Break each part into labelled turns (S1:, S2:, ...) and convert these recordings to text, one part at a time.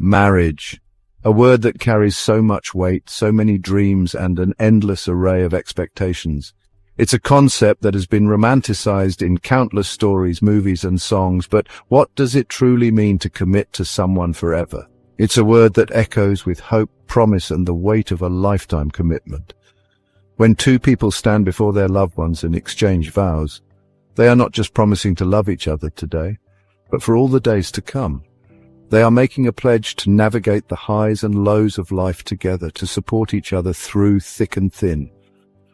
S1: Marriage, a word that carries so much weight, so many dreams, and an endless array of expectations. It's a concept that has been romanticized in countless stories, movies, and songs, but what does it truly mean to commit to someone forever? It's a word that echoes with hope, promise, and the weight of a lifetime commitment. When two people stand before their loved ones and exchange vows, they are not just promising to love each other today, but for all the days to come. They are making a pledge to navigate the highs and lows of life together, to support each other through thick and thin.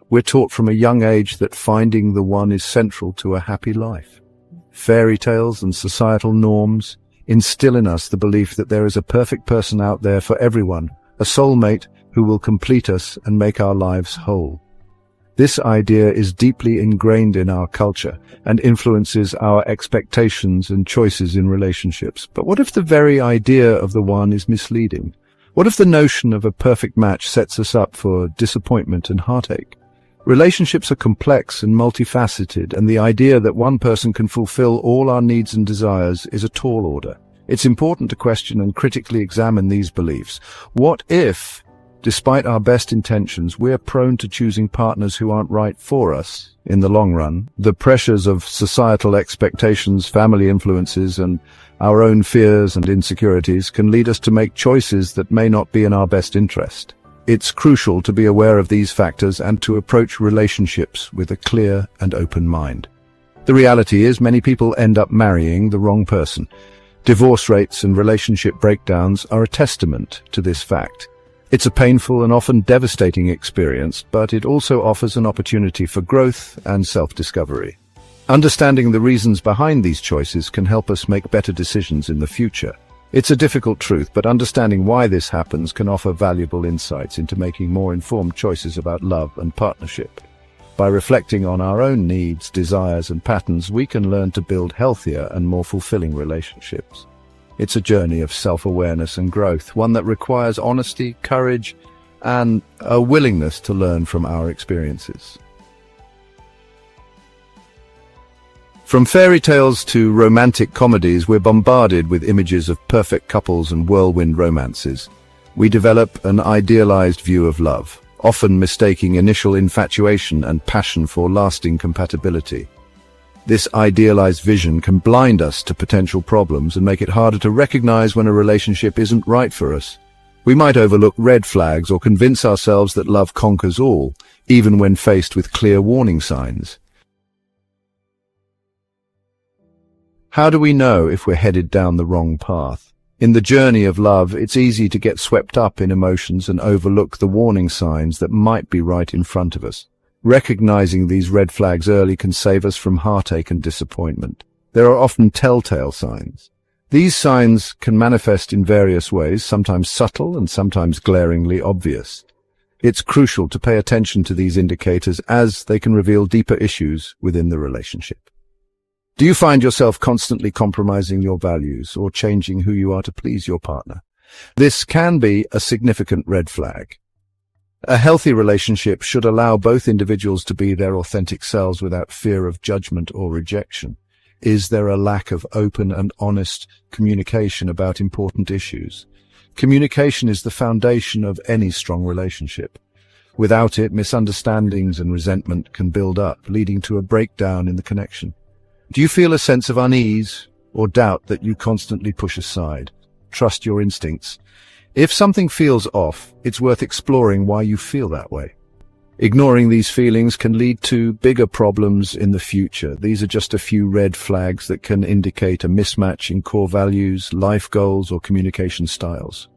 S1: We're taught from a young age that finding the one is central to a happy life. Fairy tales and societal norms instill in us the belief that there is a perfect person out there for everyone, a soulmate who will complete us and make our lives whole. This idea is deeply ingrained in our culture and influences our expectations and choices in relationships. But what if the very idea of the one is misleading? What if the notion of a perfect match sets us up for disappointment and heartache? Relationships are complex and multifaceted, and the idea that one person can fulfill all our needs and desires is a tall order. It's important to question and critically examine these beliefs. What if, despite our best intentions, we're prone to choosing partners who aren't right for us in the long run? The pressures of societal expectations, family influences, and our own fears and insecurities can lead us to make choices that may not be in our best interest. It's crucial to be aware of these factors and to approach relationships with a clear and open mind. The reality is, many people end up marrying the wrong person. Divorce rates and relationship breakdowns are a testament to this fact. It's a painful and often devastating experience, but it also offers an opportunity for growth and self-discovery. Understanding the reasons behind these choices can help us make better decisions in the future. It's a difficult truth, but understanding why this happens can offer valuable insights into making more informed choices about love and partnership. By reflecting on our own needs, desires, and patterns, we can learn to build healthier and more fulfilling relationships. It's a journey of self-awareness and growth, one that requires honesty, courage, and a willingness to learn from our experiences. From fairy tales to romantic comedies, we're bombarded with images of perfect couples and whirlwind romances. We develop an idealized view of love, often mistaking initial infatuation and passion for lasting compatibility. This idealized vision can blind us to potential problems and make it harder to recognize when a relationship isn't right for us. We might overlook red flags or convince ourselves that love conquers all, even when faced with clear warning signs. How do we know if we're headed down the wrong path? In the journey of love, it's easy to get swept up in emotions and overlook the warning signs that might be right in front of us. Recognizing these red flags early can save us from heartache and disappointment. There are often telltale signs. These signs can manifest in various ways, sometimes subtle and sometimes glaringly obvious. It's crucial to pay attention to these indicators, as they can reveal deeper issues within the relationship. Do you find yourself constantly compromising your values or changing who you are to please your partner? This can be a significant red flag. A healthy relationship should allow both individuals to be their authentic selves without fear of judgment or rejection. Is there a lack of open and honest communication about important issues? Communication is the foundation of any strong relationship. Without it, misunderstandings and resentment can build up, leading to a breakdown in the connection. Do you feel a sense of unease or doubt that you constantly push aside? Trust your instincts. If something feels off, it's worth exploring why you feel that way. Ignoring these feelings can lead to bigger problems in the future. These are just a few red flags that can indicate a mismatch in core values, life goals, or communication styles.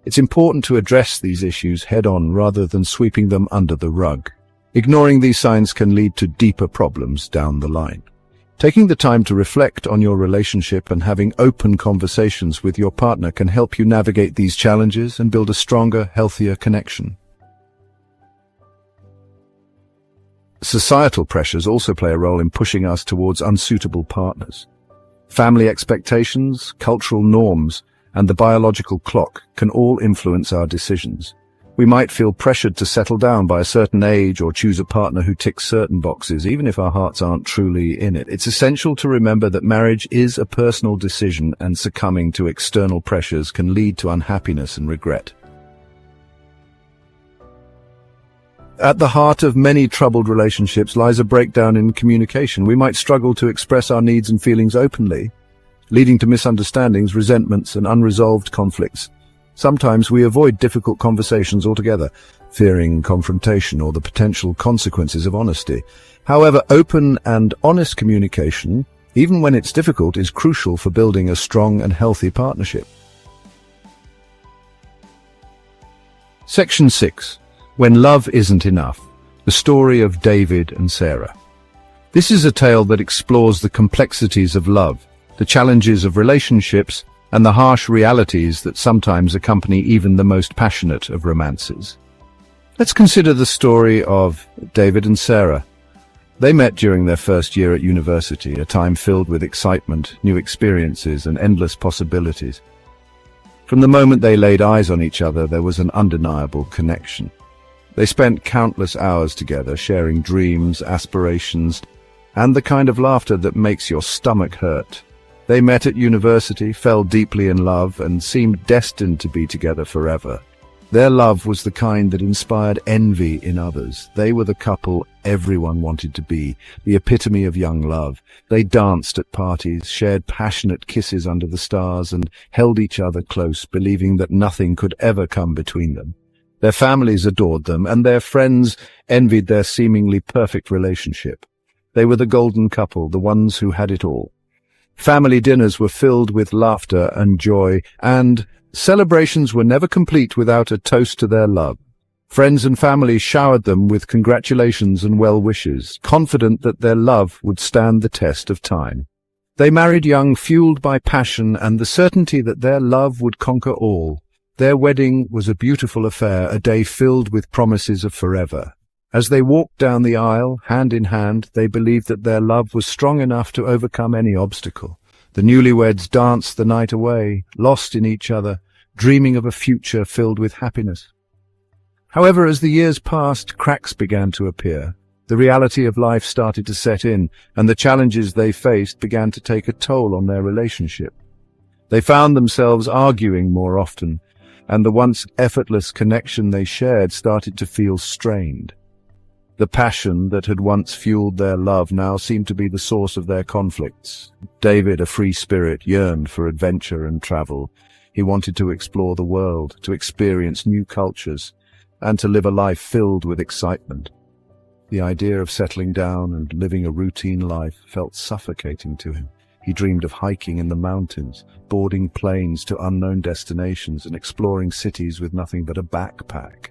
S1: It's important to address these issues head-on rather than sweeping them under the rug. Ignoring these signs can lead to deeper problems down the line. Taking the time to reflect on your relationship and having open conversations with your partner can help you navigate these challenges and build a stronger, healthier connection. Societal pressures also play a role in pushing us towards unsuitable partners. Family expectations, cultural norms, and the biological clock can all influence our decisions. We might feel pressured to settle down by a certain age or choose a partner who ticks certain boxes, even if our hearts aren't truly in it. It's essential to remember that marriage is a personal decision, and succumbing to external pressures can lead to unhappiness and regret. At the heart of many troubled relationships lies a breakdown in communication. We might struggle to express our needs and feelings openly, leading to misunderstandings, resentments, and unresolved conflicts. Sometimes we avoid difficult conversations altogether, fearing confrontation or the potential consequences of honesty. However, open and honest communication, even when it's difficult, is crucial for building a strong and healthy partnership. Section 6. When Love Isn't Enough. The story of David and Sarah. This is a tale that explores the complexities of love, the challenges of relationships, and the harsh realities that sometimes accompany even the most passionate of romances. Let's consider the story of David and Sarah. They met during their first year at university, a time filled with excitement, new experiences, and endless possibilities. From the moment they laid eyes on each other, there was an undeniable connection. They spent countless hours together, sharing dreams, aspirations, and the kind of laughter that makes your stomach hurt. They met at university, fell deeply in love, and seemed destined to be together forever. Their love was the kind that inspired envy in others. They were the couple everyone wanted to be, the epitome of young love. They danced at parties, shared passionate kisses under the stars, and held each other close, believing that nothing could ever come between them. Their families adored them, and their friends envied their seemingly perfect relationship. They were the golden couple, the ones who had it all. Family dinners were filled with laughter and joy, and celebrations were never complete without a toast to their love. Friends and family showered them with congratulations and well wishes, confident that their love would stand the test of time. They married young, fueled by passion and the certainty that their love would conquer all. Their wedding was a beautiful affair, a day filled with promises of forever. As they walked down the aisle, hand in hand, they believed that their love was strong enough to overcome any obstacle. The newlyweds danced the night away, lost in each other, dreaming of a future filled with happiness. However, as the years passed, cracks began to appear. The reality of life started to set in, and the challenges they faced began to take a toll on their relationship. They found themselves arguing more often, and the once effortless connection they shared started to feel strained. The passion that had once fueled their love now seemed to be the source of their conflicts. David, a free spirit, yearned for adventure and travel. He wanted to explore the world, to experience new cultures, and to live a life filled with excitement. The idea of settling down and living a routine life felt suffocating to him. He dreamed of hiking in the mountains, boarding planes to unknown destinations, and exploring cities with nothing but a backpack.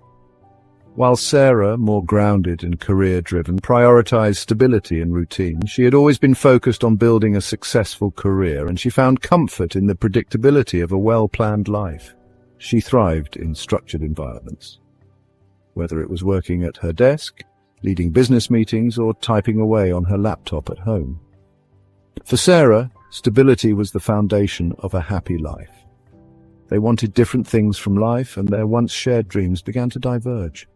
S1: While Sarah, more grounded and career-driven, prioritized stability and routine, she had always been focused on building a successful career, and she found comfort in the predictability of a well-planned life. She thrived in structured environments, whether it was working at her desk, leading business meetings, or typing away on her laptop at home. For Sarah, stability was the foundation of a happy life. They wanted different things from life, and their once shared dreams began to diverge.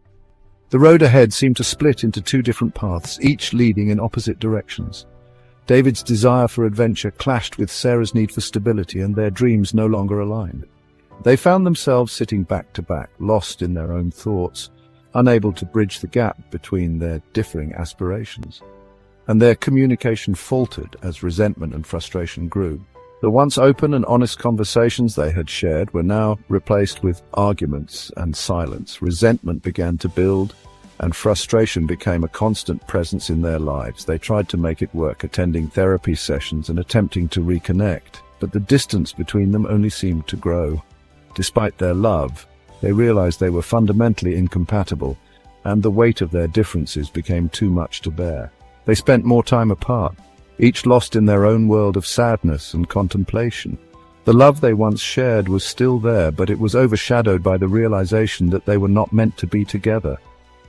S1: The road ahead seemed to split into two different paths, each leading in opposite directions. David's desire for adventure clashed with Sarah's need for stability, and their dreams no longer aligned. They found themselves sitting back to back, lost in their own thoughts, unable to bridge the gap between their differing aspirations. And their communication faltered as resentment and frustration grew. The once open and honest conversations they had shared were now replaced with arguments and silence. Resentment began to build, and frustration became a constant presence in their lives. They tried to make it work, attending therapy sessions and attempting to reconnect, but the distance between them only seemed to grow. Despite their love, they realized they were fundamentally incompatible, and the weight of their differences became too much to bear. They spent more time apart, each lost in their own world of sadness and contemplation. The love they once shared was still there, but it was overshadowed by the realization that they were not meant to be together.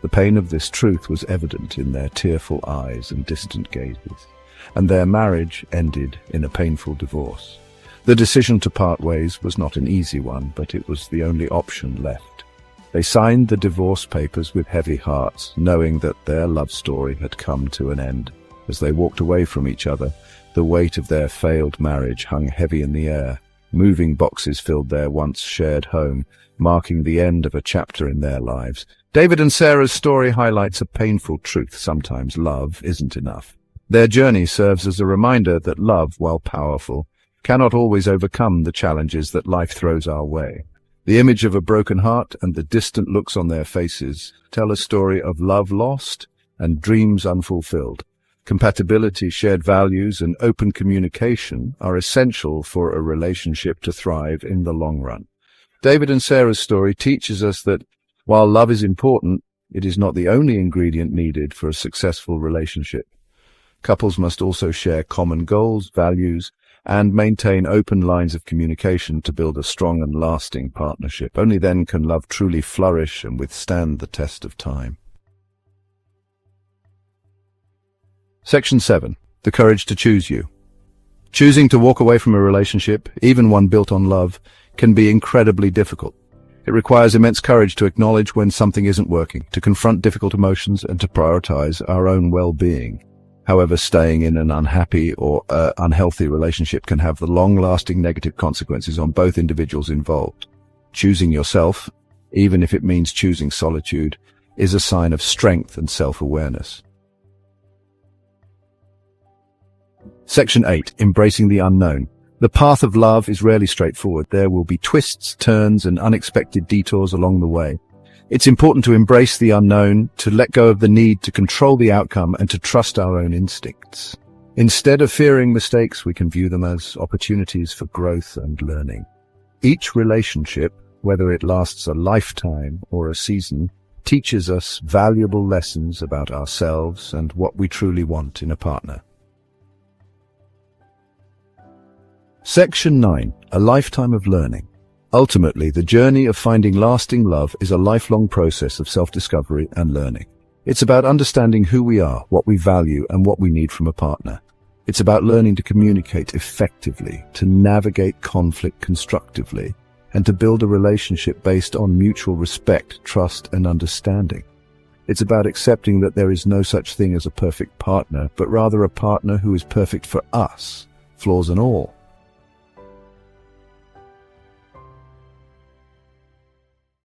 S1: The pain of this truth was evident in their tearful eyes and distant gazes, and their marriage ended in a painful divorce. The decision to part ways was not an easy one, but it was the only option left. They signed the divorce papers with heavy hearts, knowing that their love story had come to an end. As they walked away from each other, the weight of their failed marriage hung heavy in the air. Moving boxes filled their once shared home, marking the end of a chapter in their lives. David and Sarah's story highlights a painful truth. Sometimes love isn't enough. Their journey serves as a reminder that love, while powerful, cannot always overcome the challenges that life throws our way. The image of a broken heart and the distant looks on their faces tell a story of love lost and dreams unfulfilled. Compatibility, shared values, and open communication are essential for a relationship to thrive in the long run. David and Sarah's story teaches us that while love is important, it is not the only ingredient needed for a successful relationship. Couples must also share common goals, values, and maintain open lines of communication to build a strong and lasting partnership. Only then can love truly flourish and withstand the test of time. Section 7. The courage to choose you. Choosing to walk away from a relationship, even one built on love, can be incredibly difficult. It requires immense courage to acknowledge when something isn't working, to confront difficult emotions, and to prioritize our own well-being. However, staying in an unhappy or unhealthy relationship can have the long-lasting negative consequences on both individuals involved. Choosing yourself, even if it means choosing solitude, is a sign of strength and self-awareness. Section 8. Embracing the unknown. The path of love is rarely straightforward. There will be twists, turns, and unexpected detours along the way. It's important to embrace the unknown, to let go of the need to control the outcome, and to trust our own instincts. Instead of fearing mistakes, we can view them as opportunities for growth and learning. Each relationship, whether it lasts a lifetime or a season, teaches us valuable lessons about ourselves and what we truly want in a partner. Section 9. A lifetime of learning. Ultimately, the journey of finding lasting love is a lifelong process of self-discovery and learning. It's about understanding who we are, what we value, and what we need from a partner. It's about learning to communicate effectively, to navigate conflict constructively, and to build a relationship based on mutual respect, trust, and understanding. It's about accepting that there is no such thing as a perfect partner, but rather a partner who is perfect for us, flaws and all.